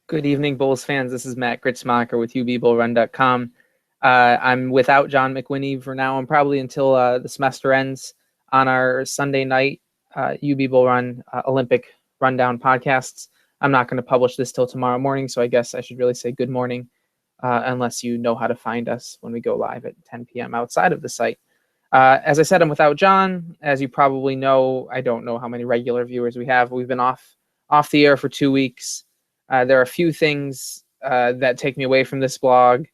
Good evening, Bulls fans. This is Matt Gritzmacher with UBBullRun.com. I'm without John McWhinney for now. I'm probably until the semester ends on our Sunday night UB Bull Run Olympic Rundown podcasts. I'm not going to publish this till tomorrow morning, so I guess I should really say good morning, unless you know how to find us when we go live at 10 p.m. outside of the site. As I said, I'm without John. As you probably know, I don't know how many regular viewers we have. We've been off the air for 2 weeks. There are a few things that take me away from this blog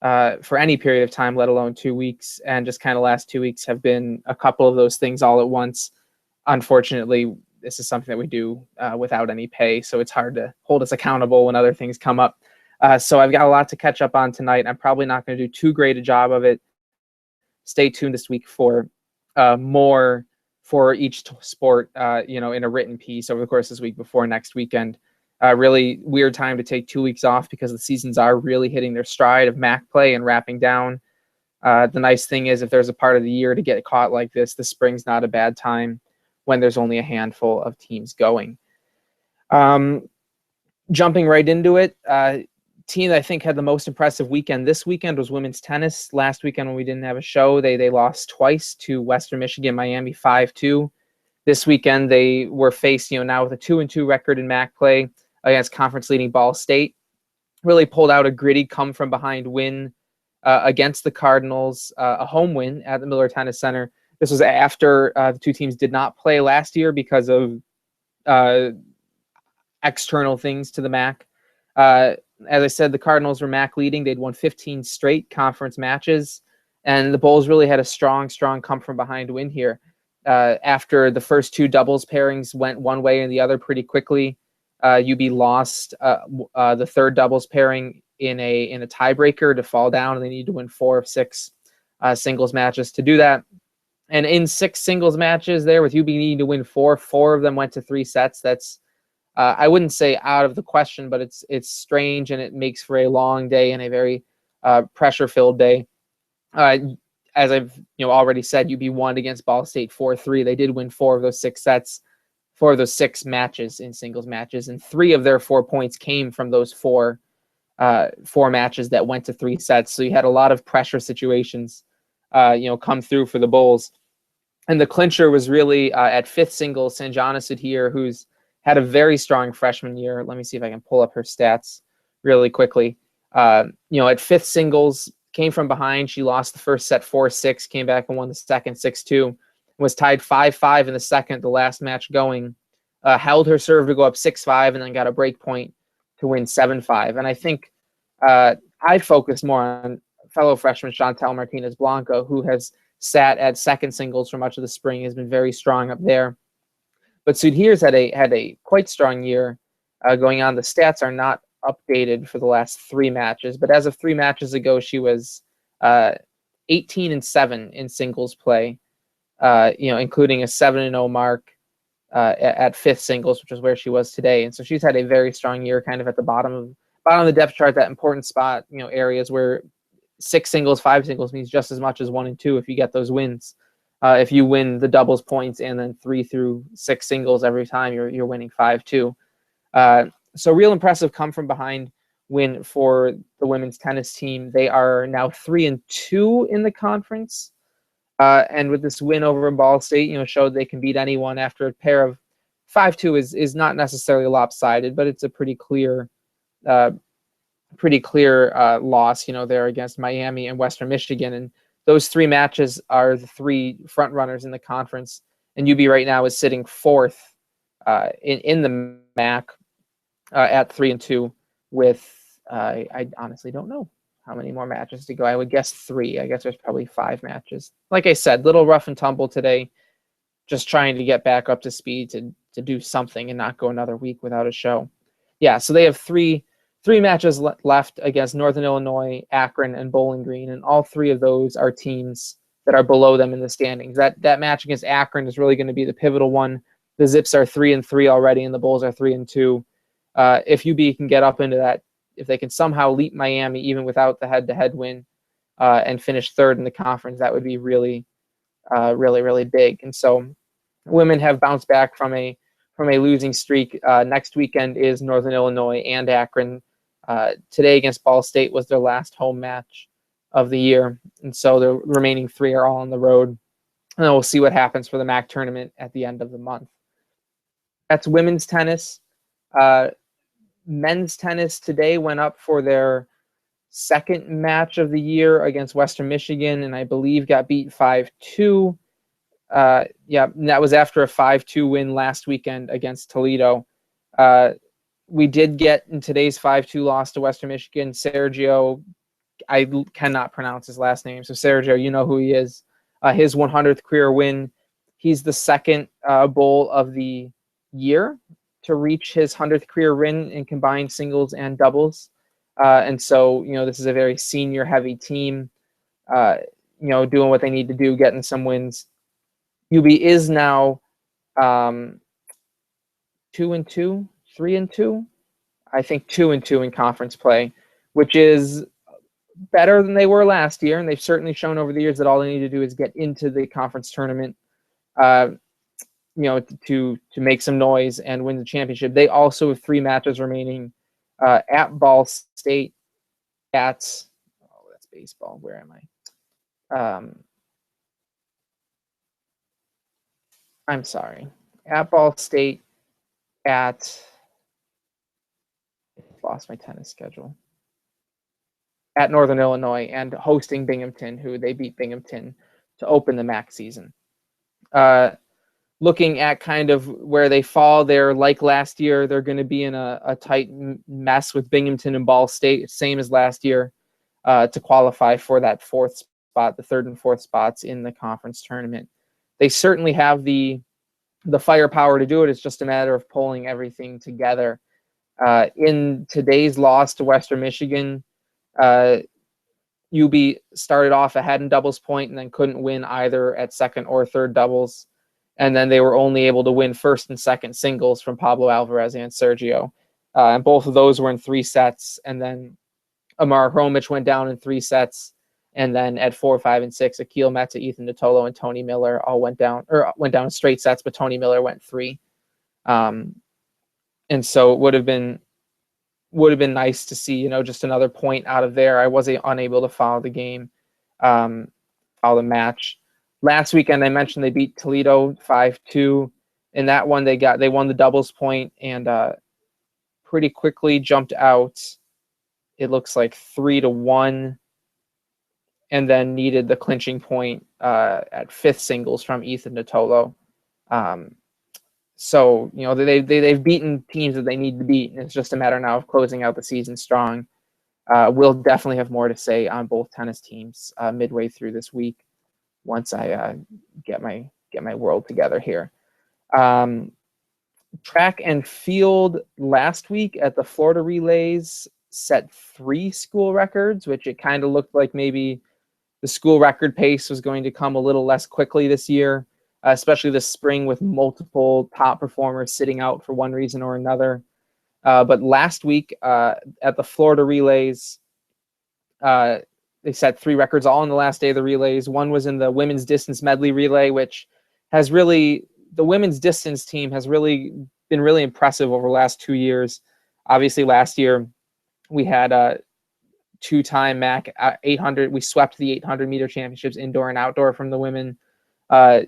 for any period of time, let alone 2 weeks. And just kind of last 2 weeks have been a couple of those things all at once. Unfortunately, this is something that we do without any pay, so it's hard to hold us accountable when other things come up. So I've got a lot to catch up on tonight. I'm probably not going to do too great a job of it. Stay tuned this week for more for each sport, in a written piece over the course of this week before next weekend. Really weird time to take 2 weeks off because the seasons are really hitting their stride of MAC play and wrapping down. The nice thing is if there's a part of the year to get caught like this, the spring's not a bad time when there's only a handful of teams going. Jumping right into it, team that I think had the most impressive weekend this weekend was women's tennis. Last weekend when we didn't have a show, they lost twice to Western Michigan, Miami 5-2. This weekend they were faced, now with a 2-2 record in MAC play against conference leading Ball State. Really pulled out a gritty come from behind win against the Cardinals, a home win at the Miller Tennis Center. This was after the two teams did not play last year because of external things to the MAC. As I said, the Cardinals were MAC leading. They'd won 15 straight conference matches, and the Bulls really had a strong come from behind win here. After the first two doubles pairings went one way and the other pretty quickly, UB lost the third doubles pairing in a tiebreaker to fall down, and they need to win 4 of 6 singles matches to do that. And in 6 singles matches there, with UB needing to win 4 of them went to 3 sets. That's I wouldn't say out of the question, but it's strange, and it makes for a long day and a very pressure-filled day. As I've already said, UB won against Ball State 4-3. They did win 4 of those 6 sets, 4 of those 6 matches in singles matches, and 3 of their 4 points came from those 4 matches that went to 3 sets. So you had a lot of pressure situations, come through for the Bulls. And the clincher was really at 5th singles, Sanjana Sudhir, who's had a very strong freshman year. Let me see if I can pull up her stats really quickly. At 5th singles, came from behind. She lost the first set 4-6, came back and won the second 6-2. Was tied 5-5 in the second, the last match going. Held her serve to go up 6-5 and then got a break point to win 7-5. And I think I focused more on fellow freshman Chantel Martinez Blanco, who has sat at second singles for much of the spring, has been very strong up there. But Sudhir's had a quite strong year going on. The stats are not updated for the last 3 matches, but as of 3 matches ago, she was 18-7 in singles play, including a 7-0 mark at 5th singles, which is where she was today. And so she's had a very strong year, kind of at the bottom of the depth chart, that important spot, areas where 6 singles, 5 singles means just as much as 1 and 2 if you get those wins. If you win the doubles points and then 3 through 6 singles every time, you're winning 5-2. So real impressive come from behind win for the women's tennis team. They are now 3-2 in the conference. And with this win over Ball State, showed they can beat anyone after a pair of 5-2 is not necessarily lopsided, but it's a pretty clear loss, there against Miami and Western Michigan. And those 3 matches are the 3 front runners in the conference. And UB right now is sitting 4th in the MAC at 3-2 with, I honestly don't know how many more matches to go. I would guess 3. I guess there's probably 5 matches. Like I said, little rough and tumble today. Just trying to get back up to speed to do something and not go another week without a show. Yeah, so they have three matches left against Northern Illinois, Akron, and Bowling Green, and all 3 of those are teams that are below them in the standings. That match against Akron is really going to be the pivotal one. The Zips are 3-3 already, and the Bulls are 3-2. If UB can get up into that, if they can somehow leap Miami even without the head-to-head win and finish 3rd in the conference, that would be really, really, really big. And so women have bounced back from a from a losing streak. Next weekend is Northern Illinois and Akron. Today against Ball State was their last home match of the year, and so the remaining 3 are all on the road. And then we'll see what happens for the MAC tournament at the end of the month. That's women's tennis. Men's tennis today went up for their second match of the year against Western Michigan, and I believe got beat 5-2. Yeah, that was after a 5-2 win last weekend against Toledo. We did get in today's 5-2 loss to Western Michigan, Sergio, I cannot pronounce his last name, so Sergio, you know who he is. His 100th career win. He's the second bowl of the year to reach his 100th career win in combined singles and doubles. And so, this is a very senior-heavy team, doing what they need to do, getting some wins. UB is now 2-2, 3-2. I think 2-2 in conference play, which is better than they were last year, and they've certainly shown over the years that all they need to do is get into the conference tournament, to make some noise and win the championship. They also have 3 matches remaining at Ball State, that's baseball. Where am I? I'm sorry. At Ball State, lost my tennis schedule. At Northern Illinois, and hosting Binghamton, who they beat Binghamton to open the MAC season. Looking at kind of where they fall, they're like last year. They're going to be in a tight mess with Binghamton and Ball State, same as last year, to qualify for that 4th spot, the 3rd and 4th spots in the conference tournament. They certainly have the firepower to do it. It's just a matter of pulling everything together. In today's loss to Western Michigan, UB started off ahead in doubles point and then couldn't win either at 2nd or 3rd doubles. And then they were only able to win 1st and 2nd singles from Pablo Alvarez and Sergio. And both of those were in 3 sets. And then Amar Hromich went down in 3 sets. And then at 4, 5, and 6, Akil Meta, Ethan Nittolo, and Tony Miller all went down in straight sets, but Tony Miller went 3. And so it would have been nice to see, just another point out of there. I was unable to follow the game, follow the match. Last weekend, I mentioned they beat Toledo 5-2. In that one, they won the doubles point and pretty quickly jumped out. It looks like 3-1, and then needed the clinching point at 5th singles from Ethan Nittolo. So, they've beaten teams that they need to beat, and it's just a matter now of closing out the season strong. We'll definitely have more to say on both tennis teams midway through this week once I get my world together here. Track and field last week at the Florida Relays set 3 school records, which it kind of looked like maybe the school record pace was going to come a little less quickly this year. Especially this spring with multiple top performers sitting out for one reason or another. But last week at the Florida Relays, they set 3 records all on the last day of the relays. One was in the women's distance medley relay, which has really, the women's distance team has really been really impressive over the last 2 years. Obviously last year we had a 2-time MAC 800. We swept the 800 meter championships indoor and outdoor from the women.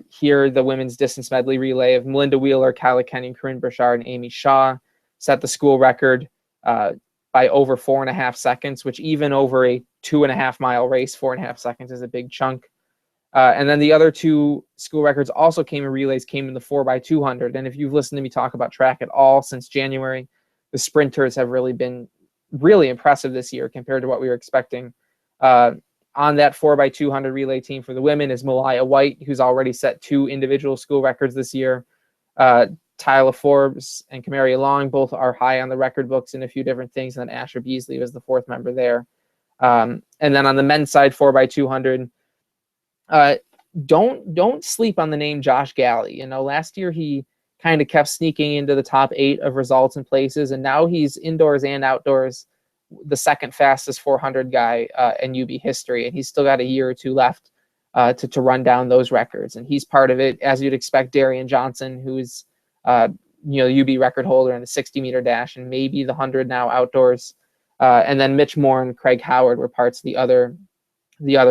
Here, the women's distance medley relay of Melinda Wheeler, Kyla Kenny, Corinne Burchard, and Amy Shaw set the school record by over 4.5 seconds, which even over a 2.5-mile race, 4.5 seconds is a big chunk. And then the other 2 school records also came in relays, came in the 4x200. And if you've listened to me talk about track at all since January, the sprinters have really been really impressive this year compared to what we were expecting. On that 4x200 relay team for the women is Malaya White, who's already set 2 individual school records this year. Tyler Forbes and Kamaria Long both are high on the record books in a few different things. And then Asher Beasley was the 4th member there. And then on the men's side, 4x200, don't sleep on the name Josh Galley. Last year he kind of kept sneaking into the top 8 of results and places, and now he's indoors and outdoors the 2nd fastest 400 guy in UB history, and he's still got a year or 2 left to run down those records. And he's part of it, as you'd expect. Darian Johnson, who's UB record holder in the 60-meter dash and maybe the 100 now outdoors. And then Mitch Moore and Craig Howard were parts of the other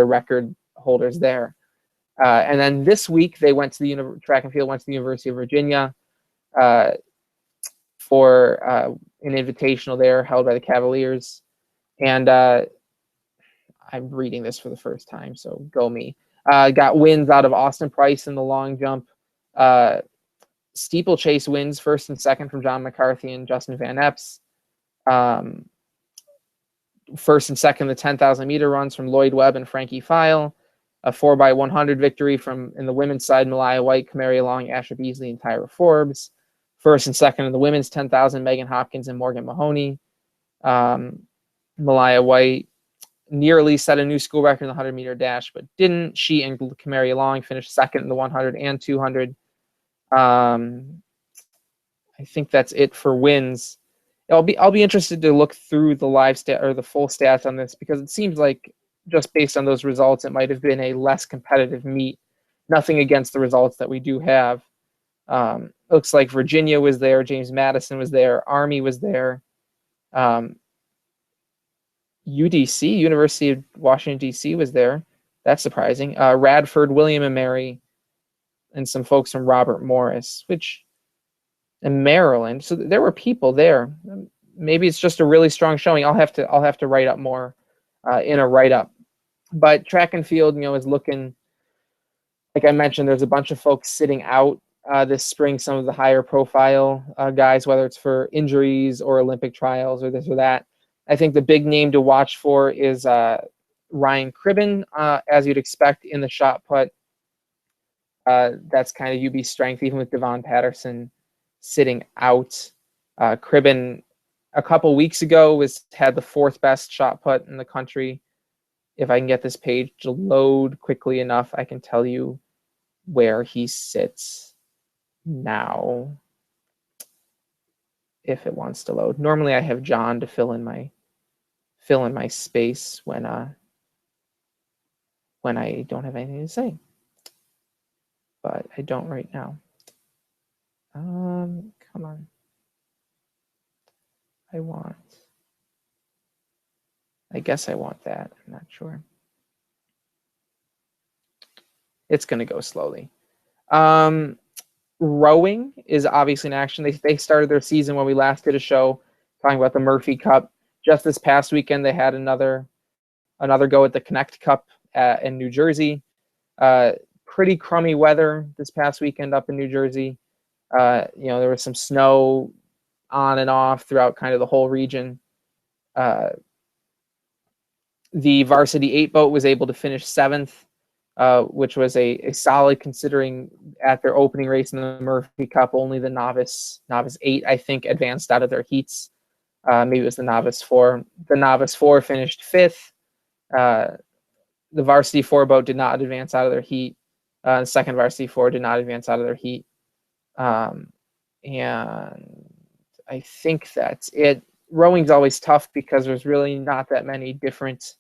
record holders there. And then this week they went to the track and field went to the University of Virginia for an invitational there held by the Cavaliers. And I'm reading this for the first time, so go me. Got wins out of Austin Price in the long jump. Steeplechase wins first and second from John McCarthy and Justin Van Epps. First and second, the 10,000 meter runs from Lloyd Webb and Frankie File. A 4x100 victory from in the women's side, Malaya White, Kamari Long, Asher Beasley, and Tyra Forbes. First and second in the women's 10,000, Megan Hopkins and Morgan Mahoney. Malaya White nearly set a new school record in the 100-meter dash, but didn't. She and Kamari Long finished second in the 100 and 200. I think that's it for wins. I'll be interested to look through the live stat or the full stats on this, because it seems like just based on those results, it might have been a less competitive meet. Nothing against the results that we do have. Looks like Virginia was there, James Madison was there, Army was there. UDC, University of Washington, D.C. was there. That's surprising. Radford, William and Mary, and some folks from Robert Morris, in Maryland. So there were people there. Maybe it's just a really strong showing. I'll have to write up more in a write-up. But track and field, is looking, like I mentioned, there's a bunch of folks sitting out this spring, some of the higher profile guys, whether it's for injuries or Olympic trials or this or that. I think the big name to watch for is Ryan Cribben, as you'd expect in the shot put. That's kind of UB strength, even with Devon Patterson sitting out. Cribben, a couple weeks ago, had the fourth best shot put in the country. If I can get this page to load quickly enough, I can tell you where he sits now, if it wants to load. Normally I have John to fill in my space when I don't have anything to say, but I don't right now. Come on. I guess I want that. I'm not sure. It's going to go slowly. Rowing is obviously in action. They started their season when we last did a show talking about the Murphy Cup. Just this past weekend, they had another go at the Connect Cup in New Jersey. Pretty crummy weather this past weekend up in New Jersey. There was some snow on and off throughout kind of the whole region. The varsity 8 boat was able to finish 7th, which was a solid, considering at their opening race in the Murphy Cup, only the novice 8, I think, advanced out of their heats. Maybe it was the novice 4. The novice 4 finished 5th. The varsity 4 boat did not advance out of their heat. The second varsity 4 did not advance out of their heat. And I think that's it. Rowing's always tough because there's really not that many different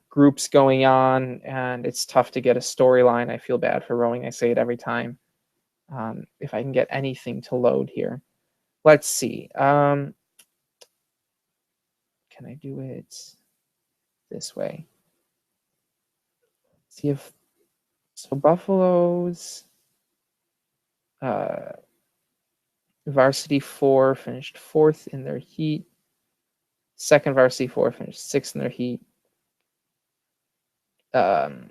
groups going on, and it's tough to get a storyline. I feel bad for rowing. I say it every time. If I can get anything to load here. Let's see. Can I do it this way? See if so. Buffalo's varsity 4 finished 4th in their heat. Second varsity 4 finished 6th in their heat. The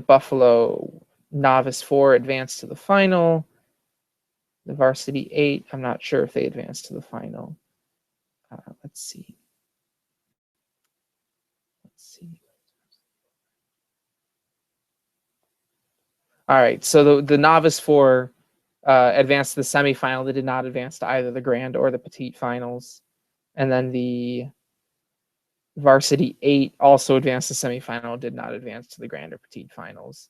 Buffalo novice 4 advanced to the final. The varsity 8, I'm not sure if they advanced to the final. Let's see. All right, so the novice 4 advanced to the semifinal. They did not advance to either the grand or the petite finals. And then the varsity 8 also advanced to semifinal, did not advance to the grand or petite finals.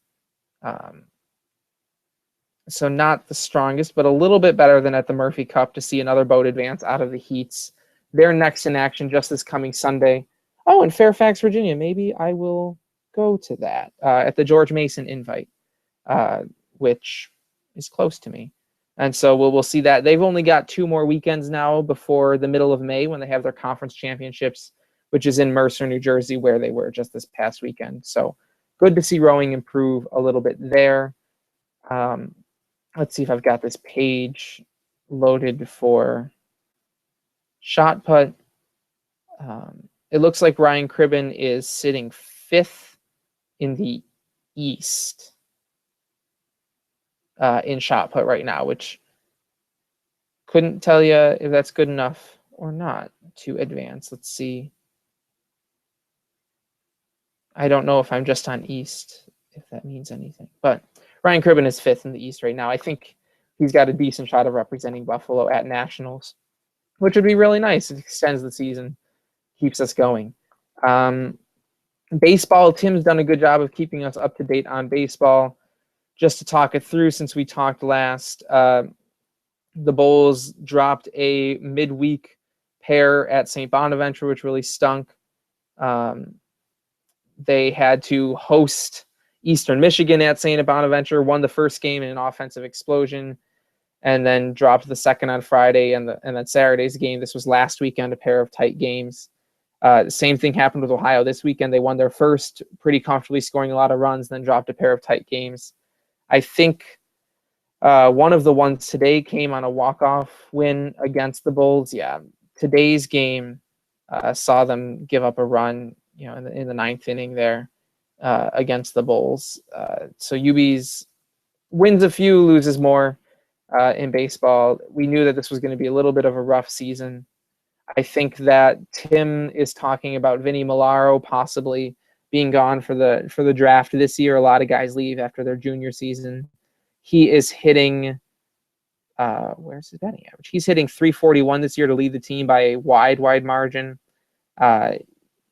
So not the strongest, but a little bit better than at the Murphy Cup to see another boat advance out of the heats. They're next in action just this coming Sunday. Oh, in Fairfax, Virginia. Maybe I will go to that at the George Mason Invite, which is close to me. And so we'll see that. They've only got 2 more weekends now before the middle of May when they have their conference championships, which is in Mercer, New Jersey, where they were just this past weekend. So good to see rowing improve a little bit there. Let's see if I've got this page loaded for shot put. It looks like Ryan Cribben is sitting 5th in the East in shot put right now, which couldn't tell you if that's good enough or not to advance. Let's see. I don't know if I'm just on East, if that means anything. But Ryan Cribben is 5th in the East right now. I think he's got a decent shot of representing Buffalo at Nationals, which would be really nice. It extends the season, keeps us going. Baseball, Tim's done a good job of keeping us up to date on baseball. Just to talk it through, since we talked last, the Bulls dropped a midweek pair at St. Bonaventure, which really stunk. They had to host Eastern Michigan at St. Bonaventure, won the first game in an offensive explosion, and then dropped the second on Friday and then Saturday's game. This was last weekend, a pair of tight games. The same thing happened with Ohio this weekend. They won their first pretty comfortably, scoring a lot of runs, then dropped a pair of tight games. I think one of the ones today came on a walk-off win against the Bulls. Yeah, today's game saw them give up a run, in the 9th inning there against the Bulls. So UB's wins a few, loses more in baseball. We knew that this was going to be a little bit of a rough season. I think that Tim is talking about Vinny Milaro possibly being gone for the draft this year. A lot of guys leave after their junior season. He is hitting, where's his batting average? He's hitting .341 this year to lead the team by a wide margin.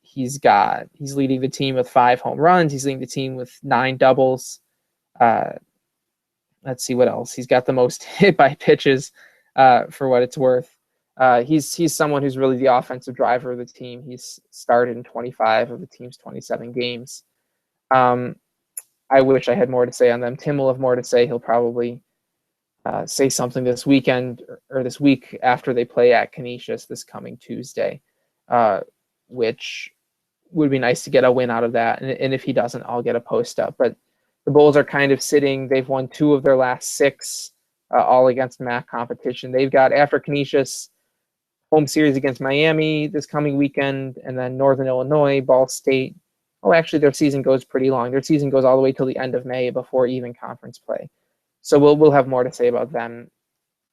He's leading the team with 5 home runs. He's leading the team with 9 doubles. Let's see what else. He's got the most hit by pitches, for what it's worth. He's someone who's really the offensive driver of the team. He's started in 25 of the team's 27 games. I wish I had more to say on them. Tim will have more to say. He'll probably say something this weekend or this week after they play at Canisius this coming Tuesday, which would be nice to get a win out of that. And if he doesn't, I'll get a post up. But the Bulls are kind of sitting. They've won 2 of their last 6, all against MAC competition. They've got, after Canisius, home series against Miami this coming weekend, and then Northern Illinois, Ball State. Oh, actually, their season goes pretty long. Their season goes all the way till the end of May before even conference play. So we'll have more to say about them.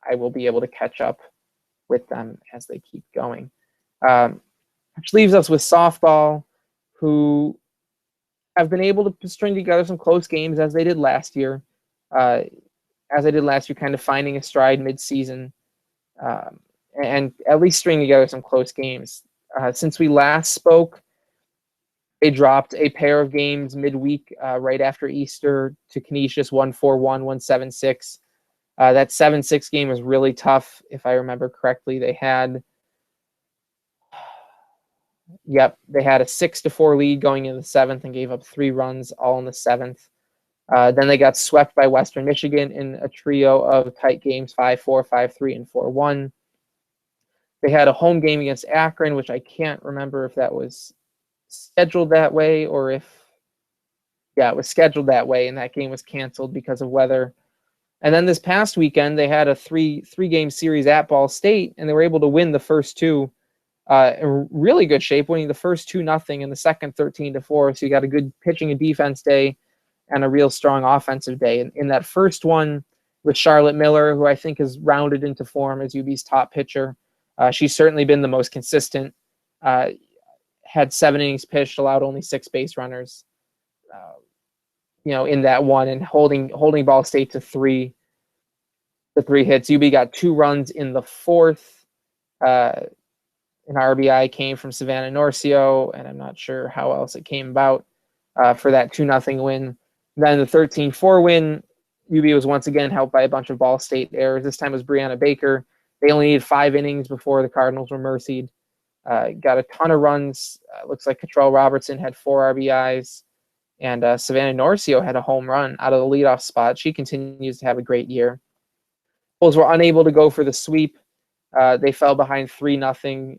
I will be able to catch up with them as they keep going. Which leaves us with softball, who have been able to string together some close games as they did last year. Kind of finding a stride mid-season. And at least string together some close games. Since we last spoke, they dropped a pair of games midweek right after Easter to Canisius, 1-4-1, 1-7-6. That 7-6 game was really tough, if I remember correctly. They had a 6-4 lead going into the 7th and gave up 3 runs all in the 7th. Then they got swept by Western Michigan in a trio of tight games, 5-4, 5-3, and 4-1. They had a home game against Akron, which I can't remember if that was scheduled that way or if, it was scheduled that way, and that game was canceled because of weather. And then this past weekend, they had a three-game series at Ball State, and they were able to win the first 2 in really good shape, winning the first 2-0 and the second 13-4. So you got a good pitching and defense day and a real strong offensive day. And in that first one with Charlotte Miller, who I think has rounded into form as UB's top pitcher, she's certainly been the most consistent. Had 7 innings pitched, allowed only 6 base runners, in that one, and holding Ball State to 3 hits. UB got 2 runs in the 4th. An RBI came from Savannah Norcio, and I'm not sure how else it came about for that 2-0 win. Then the 13-4 win, UB was once again helped by a bunch of Ball State errors. This time it was Brianna Baker. They only needed 5 innings before the Cardinals were mercied. Got a ton of runs. Looks like Cottrell Robertson had 4 RBIs And Savannah Norcio had a home run out of the leadoff spot. She continues to have a great year. Bulls were unable to go for the sweep. They fell behind 3-0.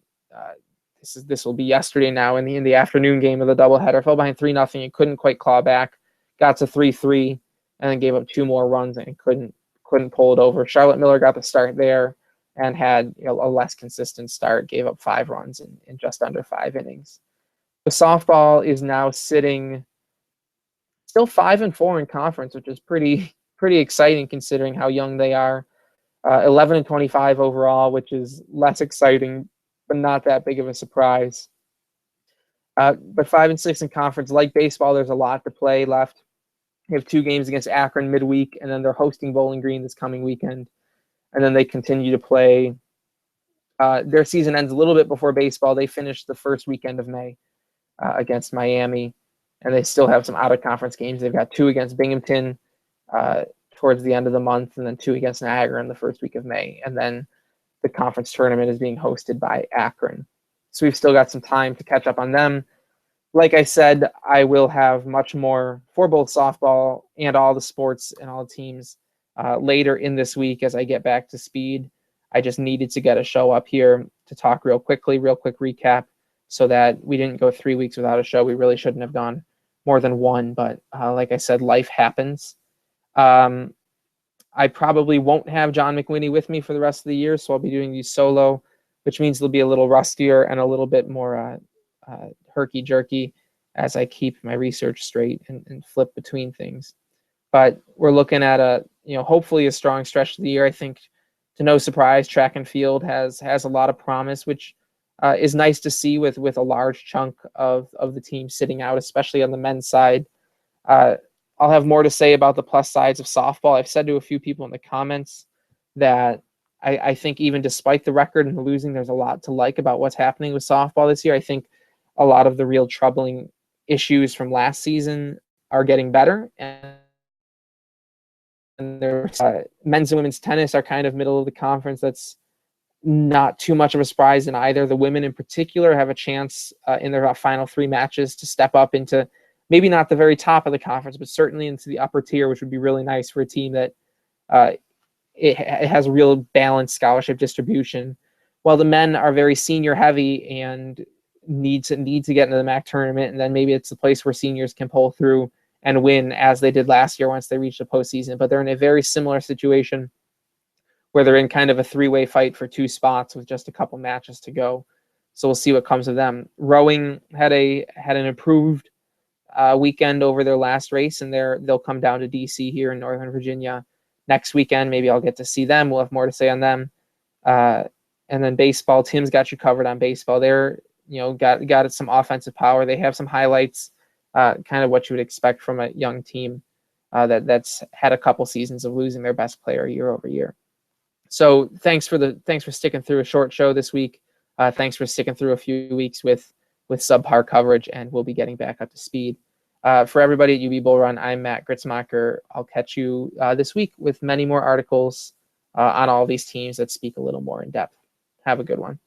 This will be yesterday now in the afternoon game of the doubleheader. Fell behind 3-0 and couldn't quite claw back. Got to 3-3 and then gave up 2 more runs and couldn't pull it over. Charlotte Miller got the start there and had a less consistent start. Gave up 5 runs in just under 5 innings. The softball is now sitting still 5-4 in conference, which is pretty exciting considering how young they are. 11-25 overall, which is less exciting, but not that big of a surprise. But 5-6 in conference, like baseball, there's a lot to play left. They have 2 games against Akron midweek, and then they're hosting Bowling Green this coming weekend. And then they continue to play. Their season ends a little bit before baseball. They finish the first weekend of May against Miami, and they still have some out-of-conference games. They've got 2 against Binghamton towards the end of the month, and then 2 against Niagara in the first week of May. And then the conference tournament is being hosted by Akron. So we've still got some time to catch up on them. Like I said, I will have much more for both softball and all the sports and all the teams later in this week as I get back to speed. I just needed to get a show up here to talk real quick recap, so that we didn't go 3 weeks without a show. We really shouldn't have gone more than 1, but like I said, life happens. I probably won't have John McWhinney with me for the rest of the year, so I'll be doing these solo, which means they'll be a little rustier and a little bit more herky-jerky as I keep my research straight and flip between things. But we're looking at hopefully a strong stretch of the year. I think, to no surprise, track and field has a lot of promise, which is nice to see with a large chunk of the team sitting out, especially on the men's side. I'll have more to say about the plus sides of softball. I've said to a few people in the comments that I think even despite the record and the losing, there's a lot to like about what's happening with softball this year. I think a lot of the real troubling issues from last season are getting better. And there's men's and women's tennis are kind of middle of the conference. That's not too much of a surprise in either. The women in particular have a chance in their final 3 matches to step up into maybe not the very top of the conference, but certainly into the upper tier, which would be really nice for a team that it has a real balanced scholarship distribution. While the men are very senior heavy and need to get into the MAC tournament, and then maybe it's the place where seniors can pull through and win as they did last year once they reached the postseason. But they're in a very similar situation where they're in kind of a 3-way fight for 2 spots with just a couple matches to go. So we'll see what comes of them. Rowing had an improved weekend over their last race, and they'll come down to DC here in Northern Virginia next weekend. Maybe I'll get to see them. We'll have more to say on them. And then baseball, Tim's got you covered on baseball. They're got some offensive power. They have some highlights, kind of what you would expect from a young team that's had a couple seasons of losing their best player year over year. So thanks for sticking through a short show this week. Thanks for sticking through a few weeks with subpar coverage, and we'll be getting back up to speed. For everybody at UB Bull Run, I'm Matt Gritzmacher. I'll catch you this week with many more articles on all these teams that speak a little more in depth. Have a good one.